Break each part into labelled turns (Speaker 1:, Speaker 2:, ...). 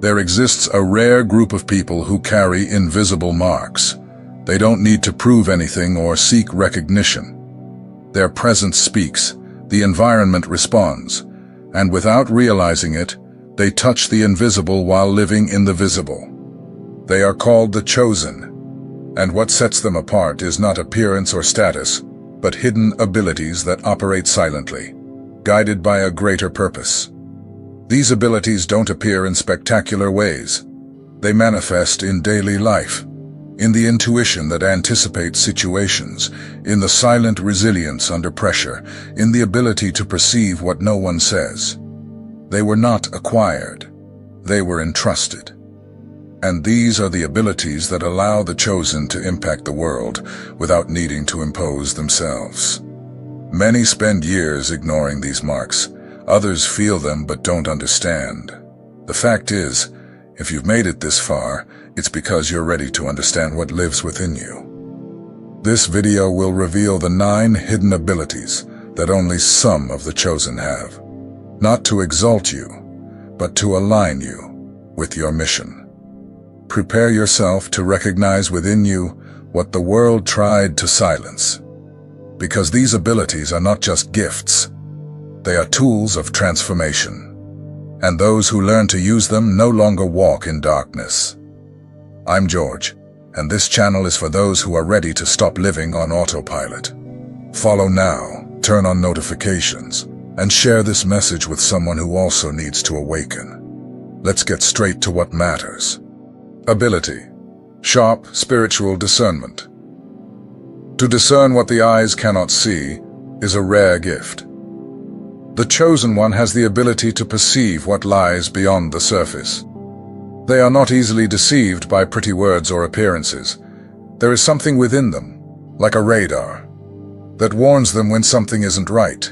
Speaker 1: There exists a rare group of people who carry invisible marks. They don't need to prove anything or seek recognition. Their presence speaks, the environment responds, and without realizing it, they touch the invisible while living in the visible. They are called the chosen, and what sets them apart is not appearance or status, but hidden abilities that operate silently, guided by a greater purpose. These abilities don't appear in spectacular ways. They manifest in daily life, in the intuition that anticipates situations, in the silent resilience under pressure, in the ability to perceive what no one says. They were not acquired. They were entrusted. And these are the abilities that allow the chosen to impact the world without needing to impose themselves. Many spend years ignoring these marks. Others feel them but don't understand. The fact is, if you've made it this far, it's because you're ready to understand what lives within you. This video will reveal the 9 hidden abilities that only some of the chosen have. Not to exalt you, but to align you with your mission. Prepare yourself to recognize within you what the world tried to silence. Because these abilities are not just gifts, they are tools of transformation. And those who learn to use them no longer walk in darkness. I'm George, and this channel is for those who are ready to stop living on autopilot. Follow now, turn on notifications, and share this message with someone who also needs to awaken. Let's get straight to what matters. Ability. Sharp spiritual discernment. To discern what the eyes cannot see is a rare gift. The chosen one has the ability to perceive what lies beyond the surface. They are not easily deceived by pretty words or appearances. There is something within them, like a radar, that warns them when something isn't right.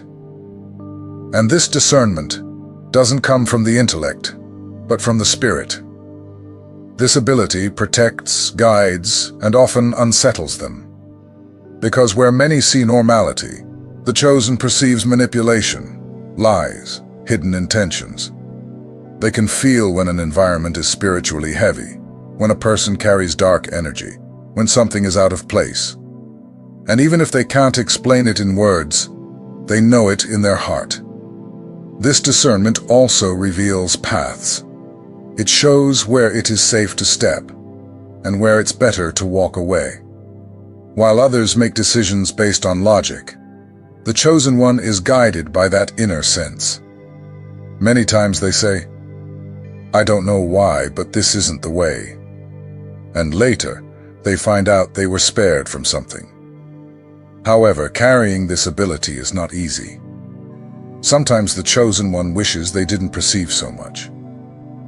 Speaker 1: And this discernment doesn't come from the intellect, but from the spirit. This ability protects, guides, and often unsettles them. Because where many see normality, the chosen perceives manipulation, lies, hidden intentions. They can feel when an environment is spiritually heavy, when a person carries dark energy, when something is out of place. And even if they can't explain it in words, they know it in their heart. This discernment also reveals paths. It shows where it is safe to step, and where it's better to walk away. While others make decisions based on logic, the chosen one is guided by that inner sense. Many times they say, "I don't know why, but this isn't the way." And later, they find out they were spared from something. However, carrying this ability is not easy. Sometimes the chosen one wishes they didn't perceive so much.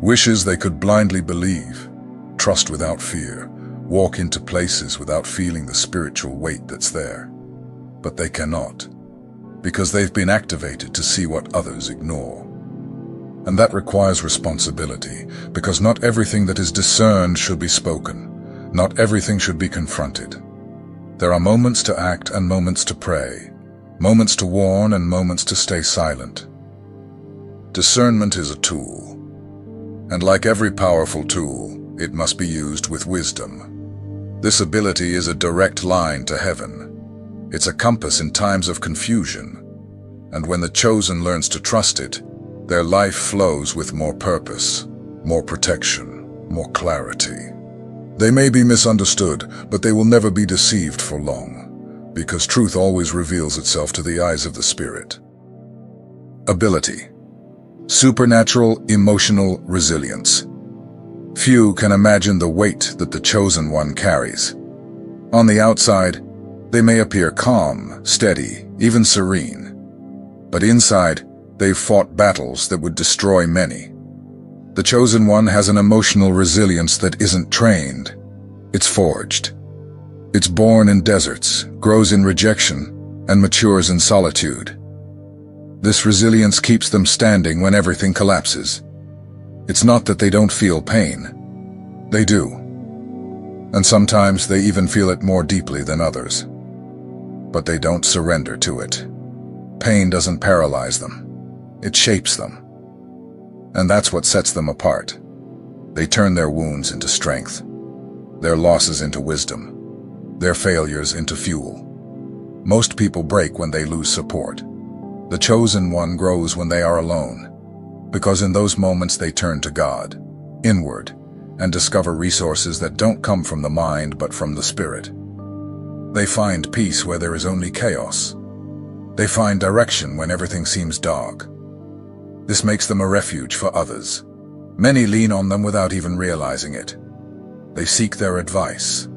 Speaker 1: Wishes they could blindly believe, trust without fear, walk into places without feeling the spiritual weight that's there. But they cannot, because they've been activated to see what others ignore. And that requires responsibility, because not everything that is discerned should be spoken. Not everything should be confronted. There are moments to act and moments to pray, moments to warn and moments to stay silent. Discernment is a tool. And like every powerful tool, it must be used with wisdom. This ability is a direct line to heaven. It's a compass in times of confusion. And when the chosen learns to trust it, their life flows with more purpose, more protection, more clarity. They may be misunderstood, but they will never be deceived for long, because truth always reveals itself to the eyes of the spirit. Ability. Supernatural emotional resilience. Few can imagine the weight that the chosen one carries. On the outside, they may appear calm, steady, even serene. But inside, they've fought battles that would destroy many. The chosen one has an emotional resilience that isn't trained. It's forged. It's born in deserts, grows in rejection, and matures in solitude. This resilience keeps them standing when everything collapses. It's not that they don't feel pain. They do. And sometimes they even feel it more deeply than others. But they don't surrender to it. Pain doesn't paralyze them. It shapes them. And that's what sets them apart. They turn their wounds into strength, their losses into wisdom, their failures into fuel. Most people break when they lose support. The chosen one grows when they are alone, because in those moments they turn to God, inward, and discover resources that don't come from the mind but from the spirit. They find peace where there is only chaos. They find direction when everything seems dark. This makes them a refuge for others. Many lean on them without even realizing it. They seek their advice,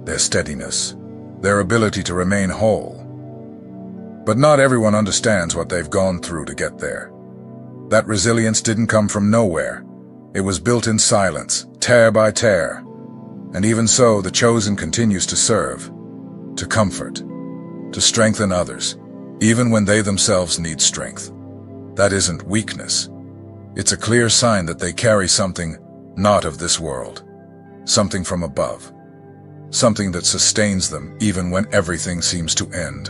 Speaker 1: their steadiness, their ability to remain whole. But not everyone understands what they've gone through to get there. That resilience didn't come from nowhere. It was built in silence, tear by tear. And even so, the chosen continues to serve, to comfort, to strengthen others, even when they themselves need strength. That isn't weakness. It's a clear sign that they carry something not of this world, something from above, something that sustains them even when everything seems to end.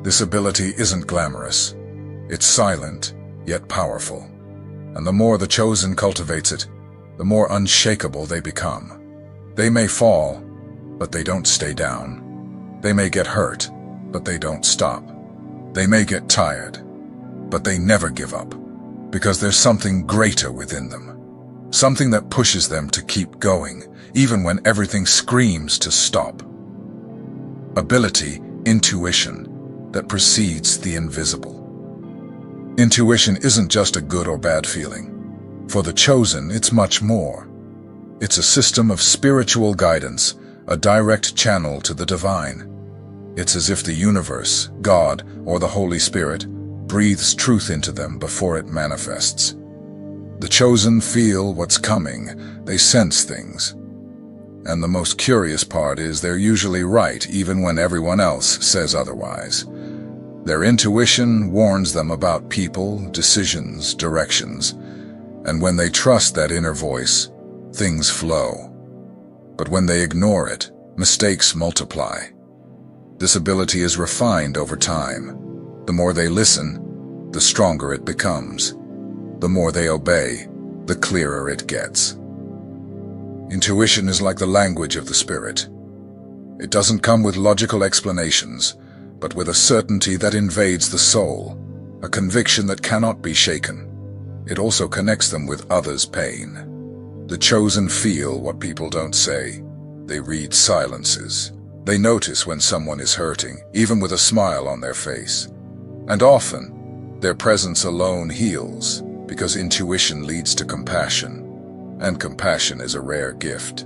Speaker 1: This ability isn't glamorous. It's silent, yet powerful. And the more the chosen cultivates it, the more unshakable they become. They may fall, but they don't stay down. They may get hurt, but they don't stop. They may get tired, but they never give up, because there's something greater within them. Something that pushes them to keep going, even when everything screams to stop. Ability, intuition, that precedes the invisible. Intuition isn't just a good or bad feeling. For the chosen, it's much more. It's a system of spiritual guidance, a direct channel to the divine. It's as if the universe, God, or the Holy Spirit breathes truth into them before it manifests. The chosen feel what's coming, they sense things. And the most curious part is they're usually right even when everyone else says otherwise. Their intuition warns them about people, decisions, directions, and when they trust that inner voice, things flow. But when they ignore it, mistakes multiply. This ability is refined over time. The more they listen, the stronger it becomes. The more they obey, the clearer it gets. Intuition is like the language of the spirit. It doesn't come with logical explanations, but with a certainty that invades the soul, a conviction that cannot be shaken. It also connects them with others' pain. The chosen feel what people don't say. They read silences. They notice when someone is hurting, even with a smile on their face. And often, their presence alone heals, because intuition leads to compassion, and compassion is a rare gift.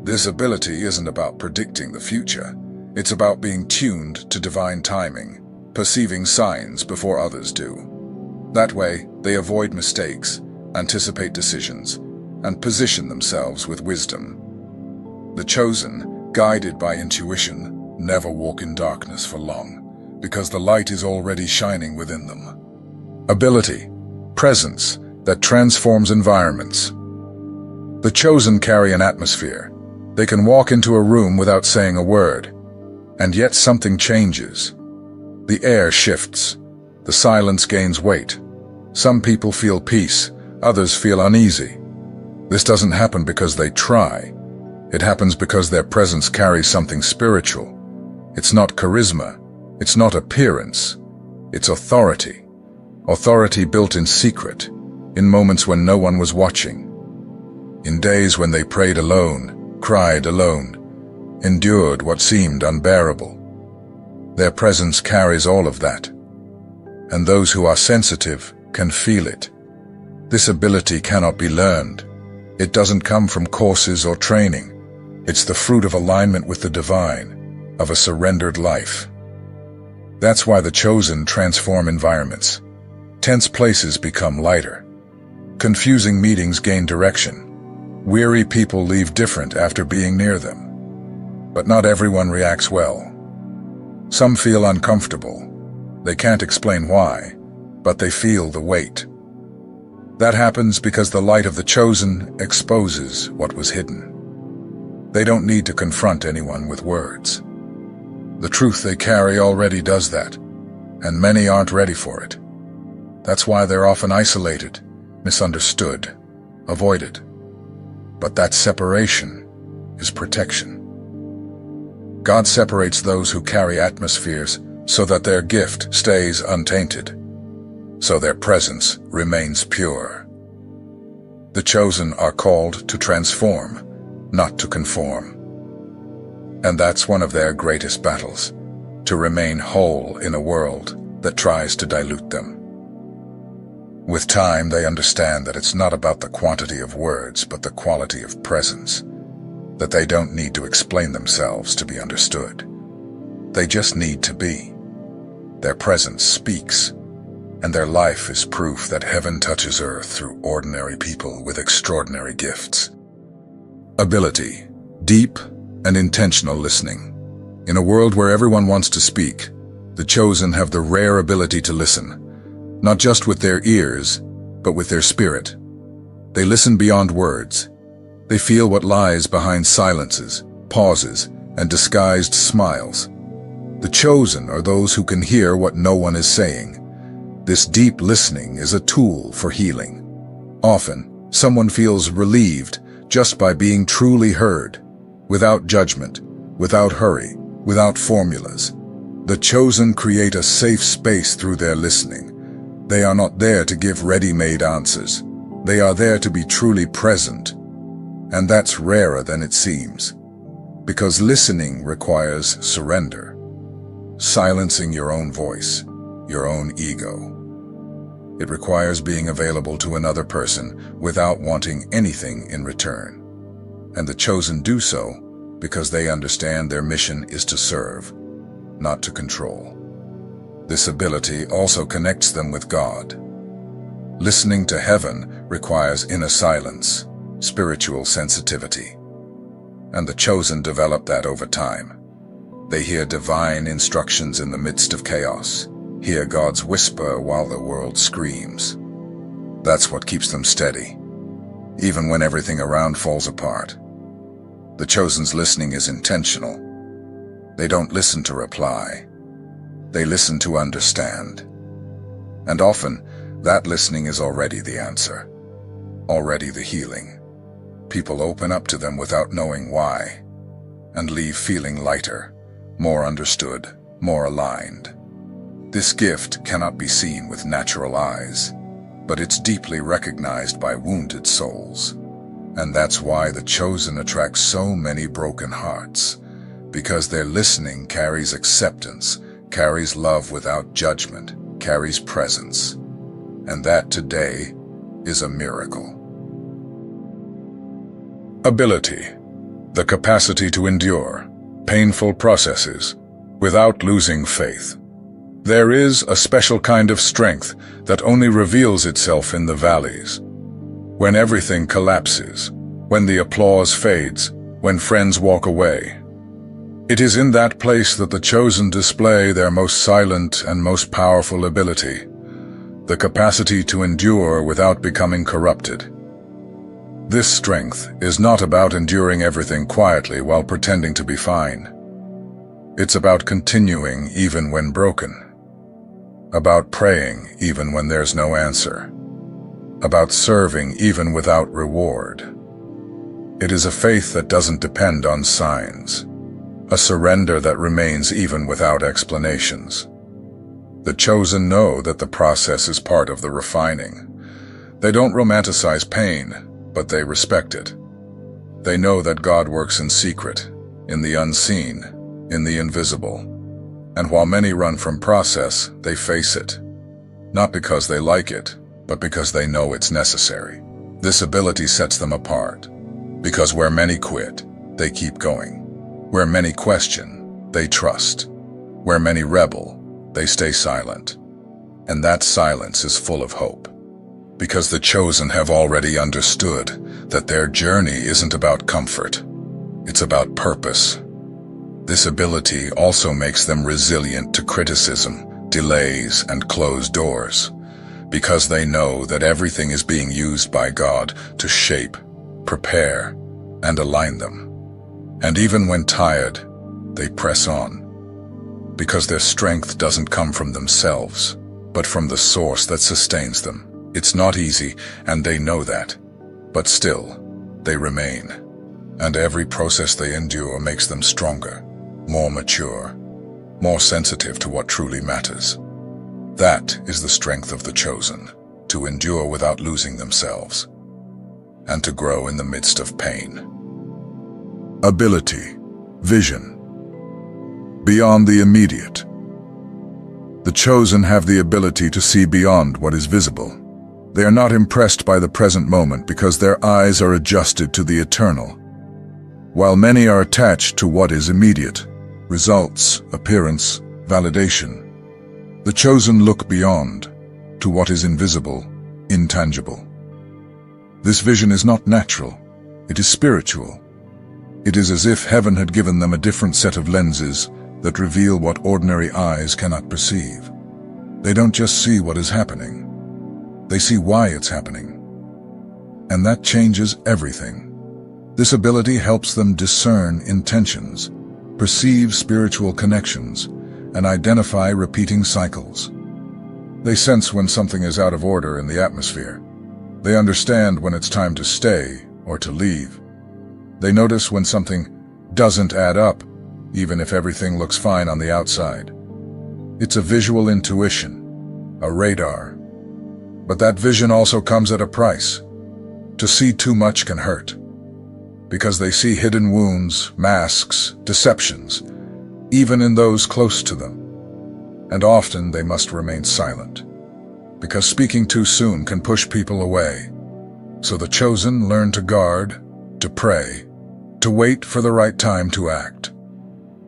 Speaker 1: This ability isn't about predicting the future. It's about being tuned to divine timing, perceiving signs before others do. That way, they avoid mistakes, anticipate decisions, and position themselves with wisdom. The chosen, guided by intuition, never walk in darkness for long, because the light is already shining within them. Ability, presence, that transforms environments. The chosen carry an atmosphere. They can walk into a room without saying a word. And yet something changes. The air shifts. The silence gains weight. Some people feel peace, others feel uneasy. This doesn't happen because they try. It happens because their presence carries something spiritual. It's not charisma. It's not appearance. It's authority. Authority built in secret, in moments when no one was watching. In days when they prayed alone, cried alone, endured what seemed unbearable. Their presence carries all of that. And those who are sensitive can feel it. This ability cannot be learned. It doesn't come from courses or training. It's the fruit of alignment with the divine, of a surrendered life. That's why the chosen transform environments. Tense places become lighter. Confusing meetings gain direction. Weary people leave different after being near them. But not everyone reacts well. Some feel uncomfortable. They can't explain why, but they feel the weight. That happens because the light of the chosen exposes what was hidden. They don't need to confront anyone with words. The truth they carry already does that, and many aren't ready for it. That's why they're often isolated, misunderstood, avoided. But that separation is protection. God separates those who carry atmospheres so that their gift stays untainted, so their presence remains pure. The chosen are called to transform, not to conform. And that's one of their greatest battles, to remain whole in a world that tries to dilute them. With time, they understand that it's not about the quantity of words, but the quality of presence, that they don't need to explain themselves to be understood. They just need to be. Their presence speaks, and their life is proof that heaven touches earth through ordinary people with extraordinary gifts. Ability, deep and intentional listening. In a world where everyone wants to speak, the chosen have the rare ability to listen, not just with their ears, but with their spirit. They listen beyond words. They feel what lies behind silences, pauses, and disguised smiles. The chosen are those who can hear what no one is saying. This deep listening is a tool for healing. Often, someone feels relieved just by being truly heard, without judgment, without hurry, without formulas. The chosen create a safe space through their listening. They are not there to give ready-made answers. They are there to be truly present. And that's rarer than it seems, because listening requires surrender, silencing your own voice, your own ego. It requires being available to another person without wanting anything in return. And the chosen do so because they understand their mission is to serve, not to control. This ability also connects them with God. Listening to heaven requires inner silence, spiritual sensitivity. And the chosen develop that over time. They hear divine instructions in the midst of chaos, hear God's whisper while the world screams. That's what keeps them steady, even when everything around falls apart. The chosen's listening is intentional. They don't listen to reply. They listen to understand. And often, that listening is already the answer, already the healing. People open up to them without knowing why, and leave feeling lighter, more understood, more aligned. This gift cannot be seen with natural eyes, but it's deeply recognized by wounded souls. And that's why the chosen attracts so many broken hearts, because their listening carries acceptance, carries love without judgment, carries presence. And that today is a miracle. Ability, the capacity to endure painful processes without losing faith. There is a special kind of strength that only reveals itself in the valleys. When everything collapses, when the applause fades, when friends walk away. It is in that place that the chosen display their most silent and most powerful ability, the capacity to endure without becoming corrupted. This strength is not about enduring everything quietly while pretending to be fine. It's about continuing even when broken, about praying even when there's no answer, about serving even without reward. It is a faith that doesn't depend on signs, a surrender that remains even without explanations. The chosen know that the process is part of the refining. They don't romanticize pain, but they respect it. They know that God works in secret, in the unseen, in the invisible. And while many run from process, they face it. Not because they like it, but because they know it's necessary. This ability sets them apart. Because where many quit, they keep going. Where many question, they trust. Where many rebel, they stay silent. And that silence is full of hope. Because the chosen have already understood that their journey isn't about comfort. It's about purpose. This ability also makes them resilient to criticism, delays, and closed doors, because they know that everything is being used by God to shape, prepare, and align them. And even when tired, they press on, because their strength doesn't come from themselves, but from the source that sustains them. It's not easy, and they know that. But still, they remain, and every process they endure makes them stronger, more mature, more sensitive to what truly matters. That is the strength of the chosen, to endure without losing themselves, and to grow in the midst of pain. Ability, vision. Beyond the immediate. The chosen have the ability to see beyond what is visible. They are not impressed by the present moment because their eyes are adjusted to the eternal, while many are attached to what is immediate, results, appearance, validation. The chosen look beyond, to what is invisible, intangible. This vision is not natural, it is spiritual. It is as if heaven had given them a different set of lenses that reveal what ordinary eyes cannot perceive. They don't just see what is happening, they see why it's happening. And that changes everything. This ability helps them discern intentions, perceive spiritual connections, and identify repeating cycles. They sense when something is out of order in the atmosphere. They understand when it's time to stay or to leave. They notice when something doesn't add up, even if everything looks fine on the outside. It's a visual intuition, a radar. But that vision also comes at a price. To see too much can hurt, because they see hidden wounds, masks, deceptions, even in those close to them. And often they must remain silent, because speaking too soon can push people away. So the chosen learn to guard, to pray, to wait for the right time to act.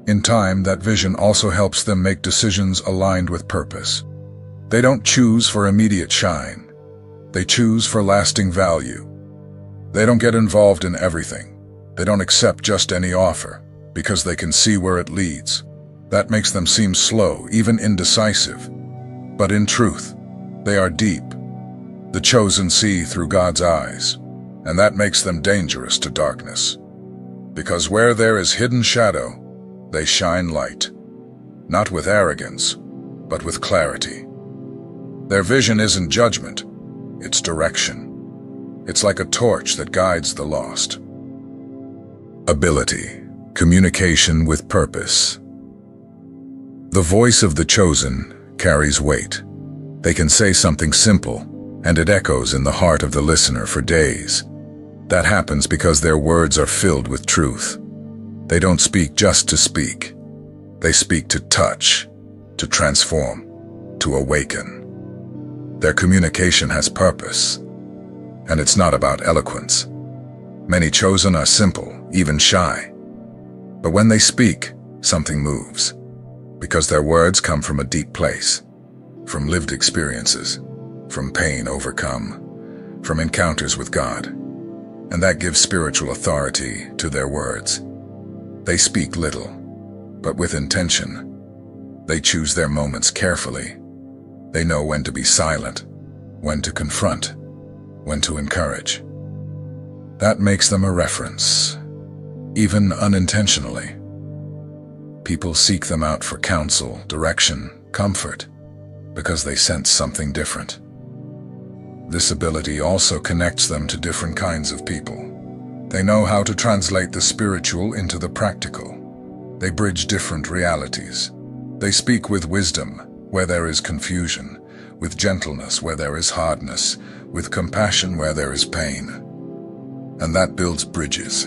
Speaker 1: In time, that vision also helps them make decisions aligned with purpose. They don't choose for immediate shine. They choose for lasting value. They don't get involved in everything. They don't accept just any offer, because they can see where it leads. That makes them seem slow, even indecisive. But in truth, they are deep. The chosen see through God's eyes, and that makes them dangerous to darkness. Because where there is hidden shadow, they shine light, not with arrogance, but with clarity. Their vision isn't judgment, it's direction. It's like a torch that guides the lost. Ability, communication with purpose. The voice of the chosen carries weight. They can say something simple, and it echoes in the heart of the listener for days. That happens because their words are filled with truth. They don't speak just to speak. They speak to touch, to transform, to awaken. Their communication has purpose, and it's not about eloquence. Many chosen are simple, even shy. But when they speak, something moves, because their words come from a deep place, from lived experiences, from pain overcome, from encounters with God. And that gives spiritual authority to their words. They speak little, but with intention. They choose their moments carefully. They know when to be silent, when to confront, when to encourage. That makes them a reference, even unintentionally. People seek them out for counsel, direction, comfort, because they sense something different. This ability also connects them to different kinds of people. They know how to translate the spiritual into the practical. They bridge different realities. They speak with wisdom where there is confusion, with gentleness where there is hardness, with compassion where there is pain. And that builds bridges.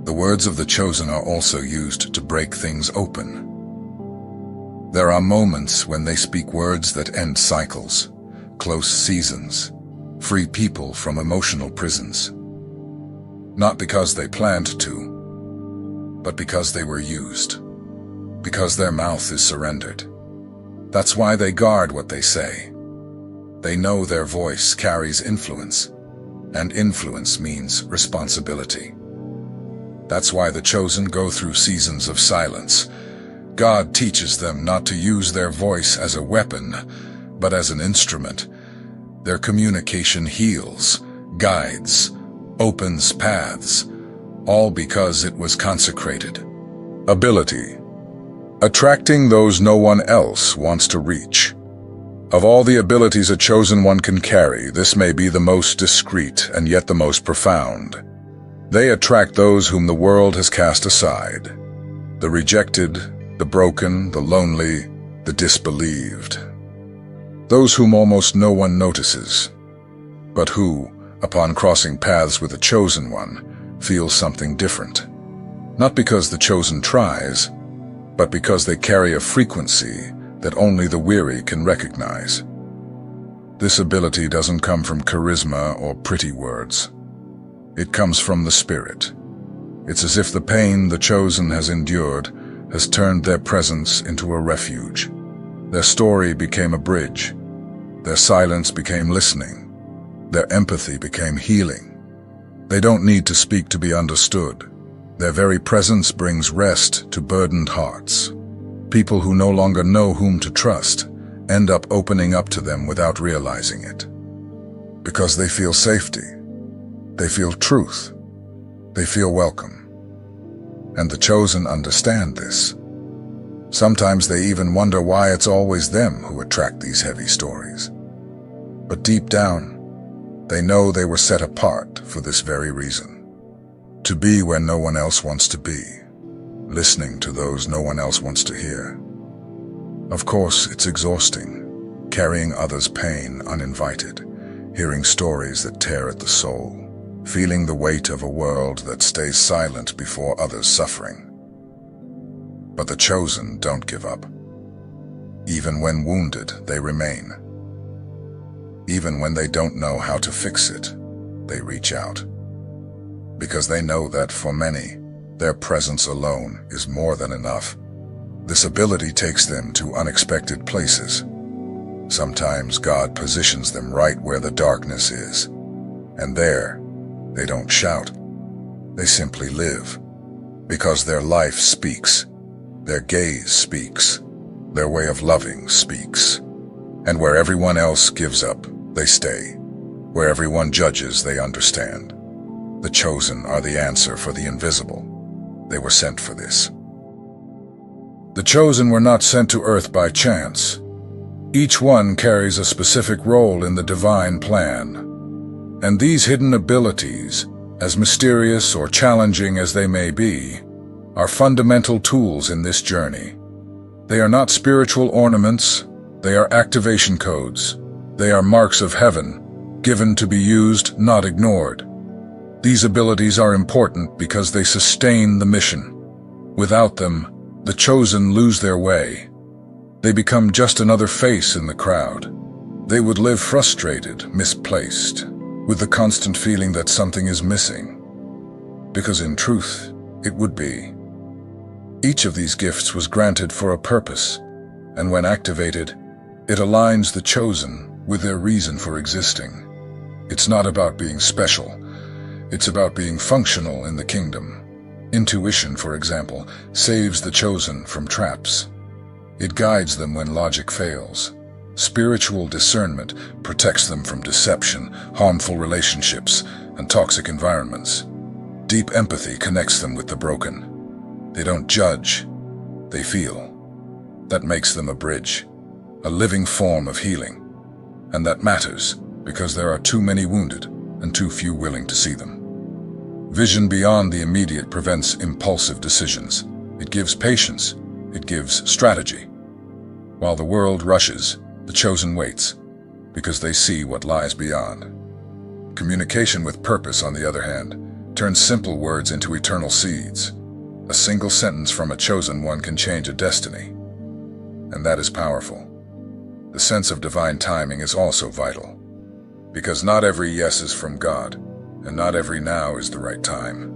Speaker 1: The words of the chosen are also used to break things open. There are moments when they speak words that end cycles, close seasons, free people from emotional prisons. Not because they planned to, but because they were used, because their mouth is surrendered. That's why they guard what they say. They know their voice carries influence, and influence means responsibility. That's why the chosen go through seasons of silence. God teaches them not to use their voice as a weapon, but as an instrument. Their communication heals, guides, opens paths, all because it was consecrated. Ability. Attracting those no one else wants to reach. Of all the abilities a chosen one can carry, this may be the most discreet and yet the most profound. They attract those whom the world has cast aside. The rejected, the broken, the lonely, the disbelieved. Those whom almost no one notices, but who, upon crossing paths with the Chosen One, feel something different. Not because the Chosen tries, but because they carry a frequency that only the weary can recognize. This ability doesn't come from charisma or pretty words. It comes from the Spirit. It's as if the pain the Chosen has endured has turned their presence into a refuge. Their story became a bridge. Their silence became listening. Their empathy became healing. They don't need to speak to be understood. Their very presence brings rest to burdened hearts. People who no longer know whom to trust end up opening up to them without realizing it. Because they feel safety. They feel truth. They feel welcome. And the Chosen understand this. Sometimes they even wonder why it's always them who attract these heavy stories. But deep down, they know they were set apart for this very reason. To be where no one else wants to be, listening to those no one else wants to hear. Of course, it's exhausting, carrying others' pain uninvited, hearing stories that tear at the soul, feeling the weight of a world that stays silent before others' suffering. But the Chosen don't give up. Even when wounded, they remain. Even when they don't know how to fix it, they reach out. Because they know that for many, their presence alone is more than enough. This ability takes them to unexpected places. Sometimes God positions them right where the darkness is. And there, they don't shout. They simply live. Because their life speaks. Their gaze speaks. Their way of loving speaks. And where everyone else gives up, they stay. Where everyone judges, they understand. The Chosen are the answer for the invisible. They were sent for this. The Chosen were not sent to Earth by chance. Each one carries a specific role in the divine plan. And these hidden abilities, as mysterious or challenging as they may be, are fundamental tools in this journey. They are not spiritual ornaments, they are activation codes. They are marks of heaven, given to be used, not ignored. These abilities are important because they sustain the mission. Without them, the Chosen lose their way. They become just another face in the crowd. They would live frustrated, misplaced, with the constant feeling that something is missing. Because in truth, it would be. Each of these gifts was granted for a purpose, and when activated, it aligns the Chosen with their reason for existing. It's not about being special. It's about being functional in the kingdom. Intuition, for example, saves the Chosen from traps. It guides them when logic fails. Spiritual discernment protects them from deception, harmful relationships, and toxic environments. Deep empathy connects them with the broken. They don't judge, they feel. That makes them a bridge, a living form of healing. And that matters because there are too many wounded and too few willing to see them. Vision beyond the immediate prevents impulsive decisions. It gives patience. It gives strategy. While the world rushes, the Chosen waits because they see what lies beyond. Communication with purpose, on the other hand, turns simple words into eternal seeds. A single sentence from a Chosen One can change a destiny. And that is powerful. The sense of divine timing is also vital, because not every yes is from God, and not every now is the right time.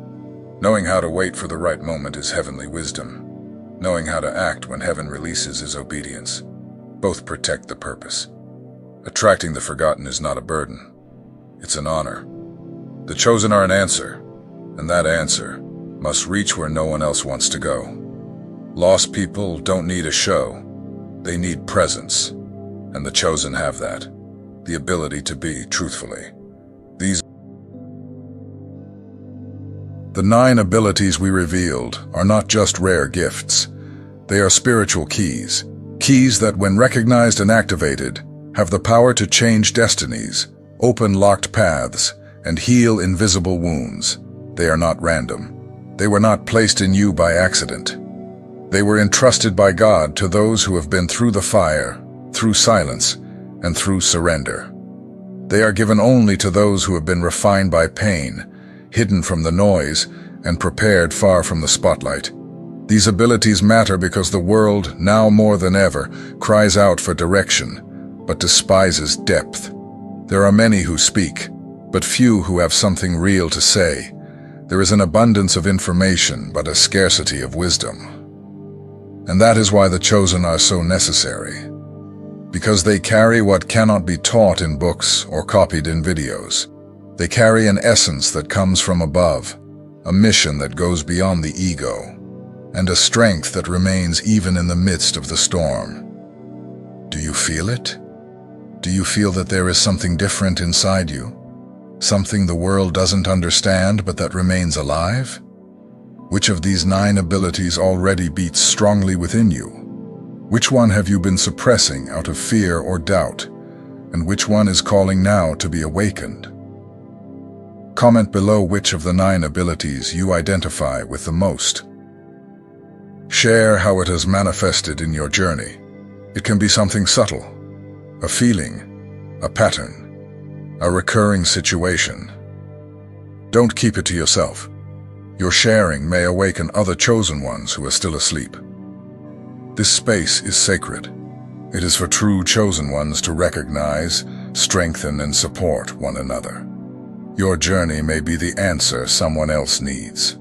Speaker 1: Knowing how to wait for the right moment is heavenly wisdom. Knowing how to act when heaven releases is obedience. Both protect the purpose. Attracting the forgotten is not a burden. It's an honor. The Chosen are an answer, and that answer must reach where no one else wants to go. Lost people don't need a show. They need presence. And the Chosen have that, the ability to be, truthfully. The 9 abilities we revealed are not just rare gifts. They are spiritual keys. Keys that, when recognized and activated, have the power to change destinies, open locked paths, and heal invisible wounds. They are not random. They were not placed in you by accident. They were entrusted by God to those who have been through the fire, through silence, and through surrender. They are given only to those who have been refined by pain, hidden from the noise, and prepared far from the spotlight. These abilities matter because the world, now more than ever, cries out for direction, but despises depth. There are many who speak, but few who have something real to say. There is an abundance of information, but a scarcity of wisdom. And that is why the chosen are so necessary. Because they carry what cannot be taught in books or copied in videos. They carry an essence that comes from above, a mission that goes beyond the ego, and a strength that remains even in the midst of the storm. Do you feel it? Do you feel that there is something different inside you? Something the world doesn't understand but that remains alive? Which of these 9 abilities already beats strongly within you? Which one have you been suppressing out of fear or doubt? And which one is calling now to be awakened? Comment below which of the 9 abilities you identify with the most. Share how it has manifested in your journey. It can be something subtle, a feeling, a pattern, a recurring situation. Don't keep it to yourself. Your sharing may awaken other chosen ones who are still asleep. This space is sacred. It is for true chosen ones to recognize, strengthen, and support one another. Your journey may be the answer someone else needs.